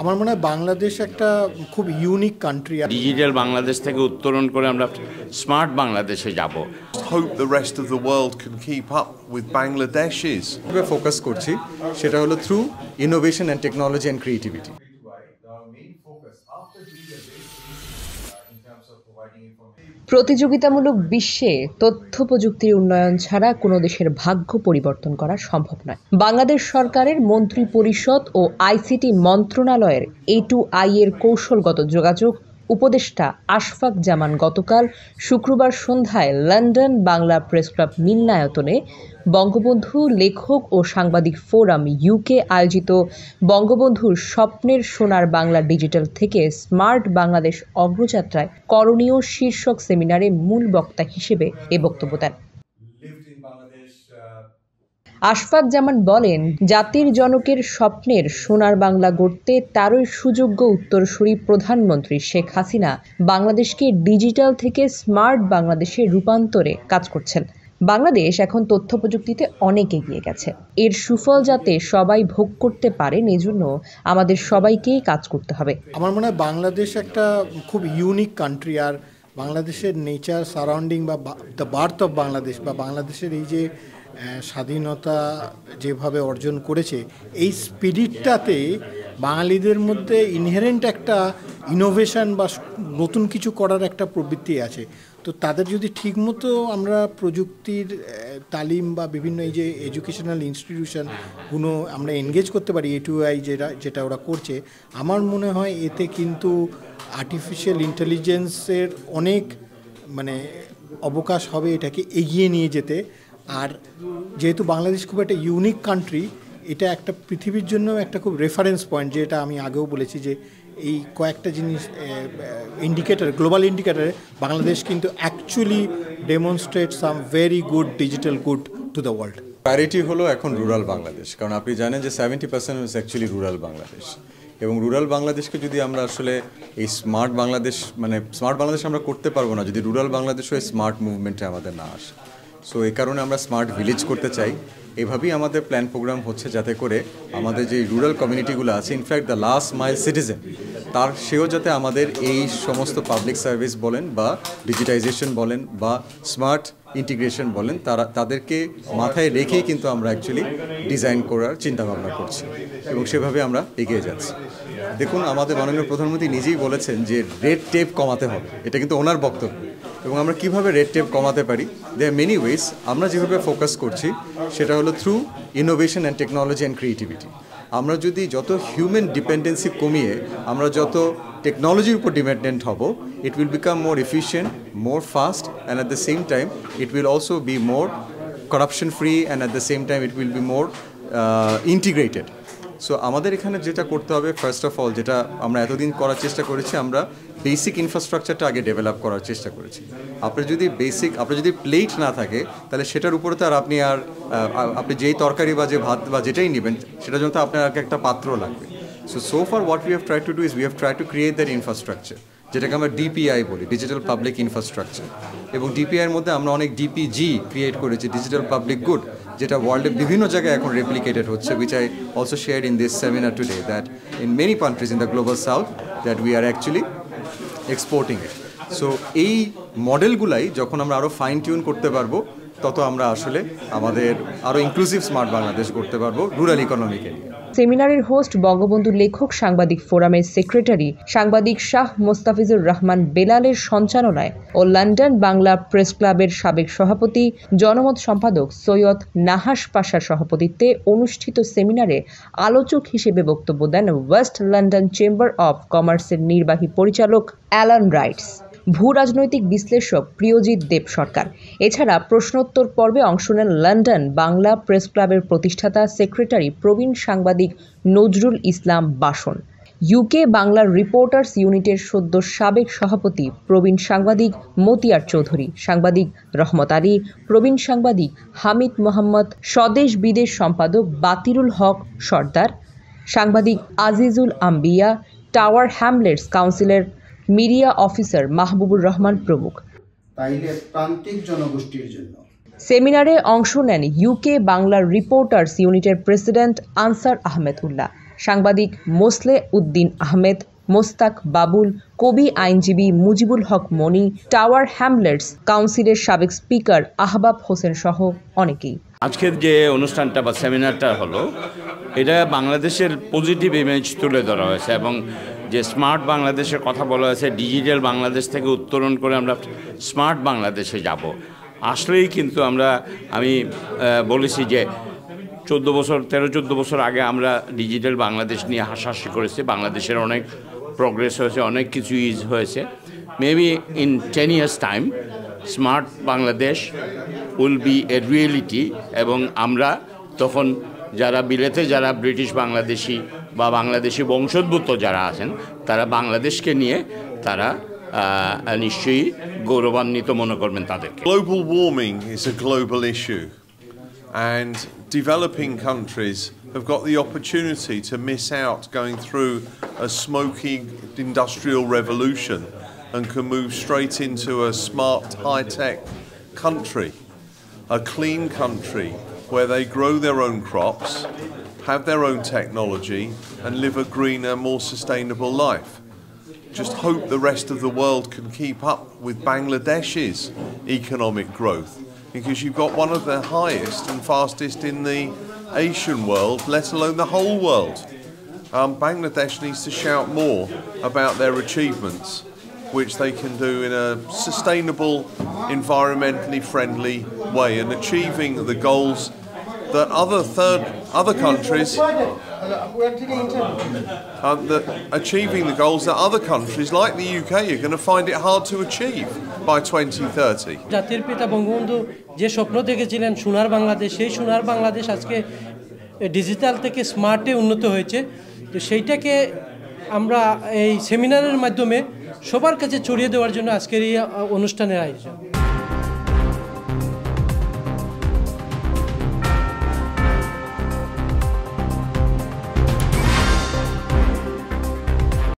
আমার মনে হয় বাংলাদেশ একটা খুব ইউনিক কান্ট্রি। ডিজিটাল বাংলাদেশ থেকে উত্তরণ করে আমরা স্মার্ট বাংলাদেশে যাব। Hope the rest of the world can keep up with Bangladesh's. আমরা ফোকাস করছি সেটা হলো through innovation and technology and creativity. প্রতিযোগিতামূলক বিশ্বে তথ্য প্রযুক্তির উন্নয়ন ছাড়া কোনো দেশের ভাগ্য পরিবর্তন করা সম্ভব নয়। বাংলাদেশ সরকারের মন্ত্রী পরিষদ ও আইসিটি মন্ত্রণালয়ের A2I এর কৌশলগত যোগাযোগ উপদেষ্টা আশফাক জামান গতকাল শুক্রবার সন্ধ্যায় লন্ডন বাংলা প্রেস ক্লাব মিলনায়তনে বঙ্গবন্ধু লেখক ও সাংবাদিক ফোরাম UK আয়োজিত বঙ্গবন্ধুর স্বপ্নের সোনার বাংলা ডিজিটাল থেকে স্মার্ট বাংলাদেশ অগ্রযাত্রায় করণীয় শীর্ষক সেমিনারে মূল বক্তা হিসেবে এ বক্তব্য দেন। আশফাক জামান বলেন, জাতির জনকের স্বপ্নের সোনার বাংলা গড়তে তারই সুযোগ্য উত্তরসূরি প্রধানমন্ত্রী শেখ হাসিনা বাংলাদেশকে ডিজিটাল থেকে স্মার্ট বাংলাদেশে রূপান্তরে কাজ করছেন। বাংলাদেশ এখন তথ্য প্রযুক্তিতে অনেক এগিয়ে গেছে। এর সুফল যাতে সবাই ভোগ করতে পারেন এজন্য আমাদের সবাইকেই কাজ করতে হবে। আমার মনে হয় বাংলাদেশ একটা খুব ইউনিক কান্ট্রি, আর বাংলাদেশের নেচার সারাউন্ডিং বা দ্য বার্থ অফ বাংলাদেশ বা বাংলাদেশের এই যে স্বাধীনতা যেভাবে অর্জন করেছে, এই স্পিরিটটাতে বাঙালিদের মধ্যে ইনহেরেন্ট একটা ইনোভেশন বা নতুন কিছু করার একটা প্রবৃত্তি আছে। তো তাদের যদি ঠিকমতো আমরা প্রযুক্তির তালিম বা বিভিন্ন এই যে এডুকেশনাল ইনস্টিটিউশনগুলো আমরা এনগেজ করতে পারি, A2I যেটা ওরা করছে, আমার মনে হয় এতে কিন্তু আর্টিফিশিয়াল ইন্টেলিজেন্সের অনেক অবকাশ হবে এটাকে এগিয়ে নিয়ে যেতে। আর যেহেতু বাংলাদেশ খুব একটা ইউনিক কান্ট্রি, এটা একটা পৃথিবীর জন্য একটা খুব রেফারেন্স পয়েন্ট, যেটা আমি আগেও বলেছি যে এই কয়েকটা জিনিস ইন্ডিকেটর, গ্লোবাল ইন্ডিকেটরে বাংলাদেশ কিন্তু actually demonstrate some very good digital good to the world. Priority হলো এখন রুরাল বাংলাদেশ, কারণ আপনি জানেন যে 70% ইজ অ্যাকচুয়ালি রুরাল বাংলাদেশ। এবং রুরাল বাংলাদেশকে যদি আমরা আসলে এই স্মার্ট বাংলাদেশ আমরা করতে পারবো না যদি রুরাল বাংলাদেশ হয়ে স্মার্ট মুভমেন্টে আমাদের না আসে। সো এই কারণে আমরা স্মার্ট ভিলেজ করতে চাই। এভাবেই আমাদের প্ল্যান প্রোগ্রাম হচ্ছে, যাতে করে আমাদের যে রুরাল কমিউনিটিগুলো আছে, in fact the last mile citizen, সেও যাতে আমাদের এই সমস্ত পাবলিক সার্ভিস বলেন বা ডিজিটাইজেশন বলেন বা স্মার্ট ইন্টিগ্রেশন বলেন, তাদেরকে মাথায় রেখেই কিন্তু আমরা অ্যাকচুয়ালি ডিজাইন করার চিন্তাভাবনা করছি এবং সেভাবে আমরা এগিয়ে যাচ্ছি। দেখুন, আমাদের মাননীয় প্রধানমন্ত্রী নিজেই বলেছেন যে রেড টেপ কমাতে হবে, এটা কিন্তু ওনার বক্তব্য। এবং আমরা কিভাবে রেড টেপ কমাতে পারি, দে আর মেনি ওয়েজ। আমরা যেভাবে ফোকাস করছি সেটা হলো through innovation and technology and creativity. আমরা যদি যত হিউম্যান ডিপেন্ডেন্সি কমিয়ে আমরা যত টেকনোলজির উপর ডিপেন্ডেন্ট হব, it will become more efficient, more fast, and at the same time it will also be more corruption free, and at the same time it will be more integrated. So আমাদের এখানে যেটা করতে হবে, first of all, যেটা আমরা এতদিন করার চেষ্টা করেছি, আমরা বেসিক ইনফ্রাস্ট্রাকচারটা আগে ডেভেলপ করার চেষ্টা করেছি। আপনার যদি প্লেট না থাকে, তাহলে সেটার উপরে তো আর আপনি যেই তরকারি বা যে ভাত বা যেটাই নেবেন, সেটার জন্য তো আপনার একটা পাত্র লাগবে। So far what we have try to do is we have try to create that infrastructure, যেটাকে আমরা DPI বলি, ডিজিটাল পাবলিক ইনফ্রাস্ট্রাকচার। এবং DPI এর মধ্যে আমরা অনেক DPG ক্রিয়েট করেছি, ডিজিটাল পাবলিক গুড, যেটা ওয়ার্ল্ডের বিভিন্ন জায়গায় এখন রেপ্লিকেটেড হচ্ছে, which I also shared in this seminar today, that in many countries in the global south that we are actually exporting it. So এই মডেলগুলাই যখন আমরা আরও ফাইন টিউন করতে পারবো, তত আমরা আসলে আমাদের আরও ইনক্লুসিভ স্মার্ট বাংলাদেশ করতে পারবো রুরাল ইকোনমিকে নিয়ে। সেমিনারের হোস্ট বঙ্গবন্ধু লেখক সাংবাদিক ফোরামের সেক্রেটারি সাংবাদিক শাহ মোস্তাফিজুর রহমান বেলালের সঞ্চালনায় ও লন্ডন বাংলা প্রেস ক্লাবের সাবেক সভাপতি জনমত সম্পাদক সৈয়দ নাহাস পাশার সভাপতিত্বে অনুষ্ঠিত সেমিনারে আলোচক হিসেবে বক্তব্য দেন ওয়েস্ট লন্ডন চেম্বার অব কমার্সের নির্বাহী পরিচালক অ্যালান রাইটস, ভূ রাজনৈতিক বিশ্লেষক প্রিয়জিৎ দেব সরকার। এছাড়া প্রশ্নোত্তর পর্বে অংশ নেন লন্ডন বাংলা প্রেস ক্লাবের প্রতিষ্ঠাতা সেক্রেটারি প্রবীণ সাংবাদিক নজরুল ইসলাম বাসন, UK বাংলার রিপোর্টার্স ইউনিটের সদ্য সাবেক সভাপতি প্রবীণ সাংবাদিক মতিয়ার চৌধুরী, সাংবাদিক রহমত আলী, প্রবীণ সাংবাদিক হামিদ মোহাম্মদ, স্বদেশ বিদেশ সম্পাদক বাতিরুল হক সর্দার, সাংবাদিক আজিজুল আম্বিয়া, টাওয়ার হ্যামলেটস কাউন্সিলের মিডিয়া অফিসার মাহবুবুর রহমান প্রমুখ। প্রান্তিক জনগোষ্ঠীর জন্য সেমিনারে অংশ নেন UK বাংলার রিপোর্টার্স ইউনিটের প্রেসিডেন্ট আনসার আহমেদ উল্লাহ, সাংবাদিক মোসলে উদ্দিন আহমেদ, মোস্তাক বাবুল, কবি আইনজীবী মুজিবুল হক মনি, টাওয়ার হ্যামলেটস কাউন্সিলের সাবেক স্পিকার আহবাব হোসেন সহ অনেকেই। আজকের যে অনুষ্ঠানটা বা সেমিনারটা হলো, এটা বাংলাদেশের পজিটিভ ইমেজ তুলে ধরা হয়েছে এবং যে স্মার্ট বাংলাদেশের কথা বলা হয়েছে, ডিজিটাল বাংলাদেশ থেকে উত্তরণ করে আমরা স্মার্ট বাংলাদেশে যাব। আসলেই কিন্তু আমি বলেছি যে 13-14 বছর আগে আমরা ডিজিটাল বাংলাদেশ নিয়ে হাসাহাসি করেছি। বাংলাদেশের অনেক প্রোগ্রেস হয়েছে, অনেক কিছু ইজ হয়েছে। Maybe in 10 years time smart Bangladesh will B A reality এবং আমরা তখন যারা ব্রিটিশ বাংলাদেশি বা বাংলাদেশি বংশোদ্ভূত যারা আছেন, তারা বাংলাদেশকে নিয়ে তারা নিশ্চয়ই গৌরবান্বিত মনে করবেন তাদেরকে। Global warming is a global issue, and developing countries have got the opportunity to miss out going through a smoky industrial revolution and can move straight into a smart, high-tech country, a clean country where they grow their own crops, have their own technology, and live a greener, more sustainable life. Just hope the rest of the world can keep up with Bangladesh's economic growth, because you've got one of the highest and fastest in the Asian world, let alone the whole world. Bangladesh needs to shout more about their achievements, which they can do in a sustainable, environmentally friendly way, and achieving the goals that other countries achieving the goals that other countries like the UK are going to find it hard to achieve by 2030. জাতির পিতা বঙ্গবন্ধু যে স্বপ্ন দেখেছিলেন সোনার বাংলাদেশ, সেই সোনার বাংলাদেশ আজকে digital থেকে স্মার্টে উন্নত হয়েছে। তো সেইটাকে আমরা এই সেমিনারের মাধ্যমে সবার কাছে ছড়িয়ে দেওয়ার জন্য আজকের এই অনুষ্ঠানের আয়োজন।